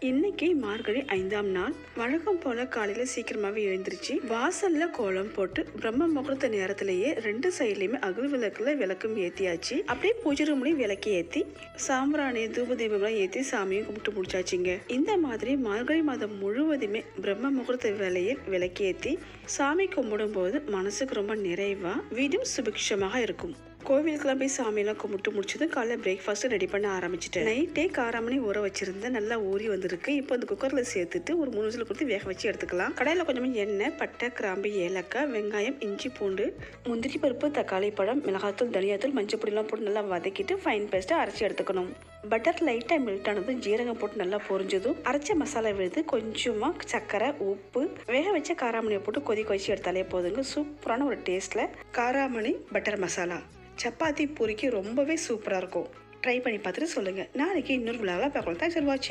இன்னைக்கு மார்கழி 5ஆம் நாள். வழக்கம் போல காலையில சீக்கிரமாவே எழுந்திருச்சு வாசல்ல கோலம் போட்டு பிரம்ம முகூர்த்த நேரத்திலேயே 2 சைட்லயுமே அகல் விளக்குல விளக்கும் ஏத்தியாச்சு. அப்படியே பூஜை ரூம்லயும் விளக்கு ஏத்தி சாம்பிராணி தூப தீபம்லாம் ஏத்தி சாமியும் கும்பிட்டு முடிச்சாச்சுங்க. இந்த மாதிரி மார்கழி மாதம் முழுவதுமே பிரம்ம முகூர்த்த வேளையில் விளக்கு ஏத்தி சாமி கும்பிடும் போது மனசுக்கு ரொம்ப நிறைவா வீடும் சுபிக்ஷமாக இருக்கும். கோவிலுக்குலாம் போய் சாமியெல்லாம் கும்பிட்டு முடிச்சதும் காலைல பிரேக்ஃபாஸ்ட் ரெடி பண்ண ஆரம்பிச்சிட்டேன். நைட்டே காராமணி ஊற வச்சிருந்தேன், நல்லா ஊறி வந்திருக்கு. இப்போ அந்த குக்கரில் சேர்த்துட்டு ஒரு 3 விசில் கொடுத்து வேக வச்சு எடுத்துக்கலாம். கடையில் கொஞ்சமாக எண்ணெய், பட்டை, கிராம்பு, ஏலக்காய், வெங்காயம், இஞ்சி, பூண்டு, முந்திரி பருப்பு, தக்காளி பழம், மிளகாத்தூள், தனியாத்தூள், மஞ்சள் பொடிலாம் போட்டு நல்லா வதக்கிட்டு ஃபைன் பேஸ்ட்டை அரைச்சி எடுத்துக்கணும். பட்டர் லைட்டாக மெல்ட் ஆனதும் ஜீரகம் போட்டு நல்லா பொரிஞ்சதும் அரைச்ச மசாலா விழுது கொஞ்சமாக சர்க்கரை, உப்பு, வேக வச்ச காராமணியை போட்டு கொதிக்க வச்சு எடுத்தாலே போதுங்க. சூப்பரான ஒரு டேஸ்ட்டில் காராமணி பட்டர் மசாலா சப்பாத்தி பூரிக்கு ரொம்பவே சூப்பராக இருக்கும். ட்ரை பண்ணி பார்த்துட்டு சொல்லுங்கள். நாளைக்கு இன்னொரு விழாவில் பார்க்கலாம். தேங்க்ஸ் ஃபார் வாட்சிங்.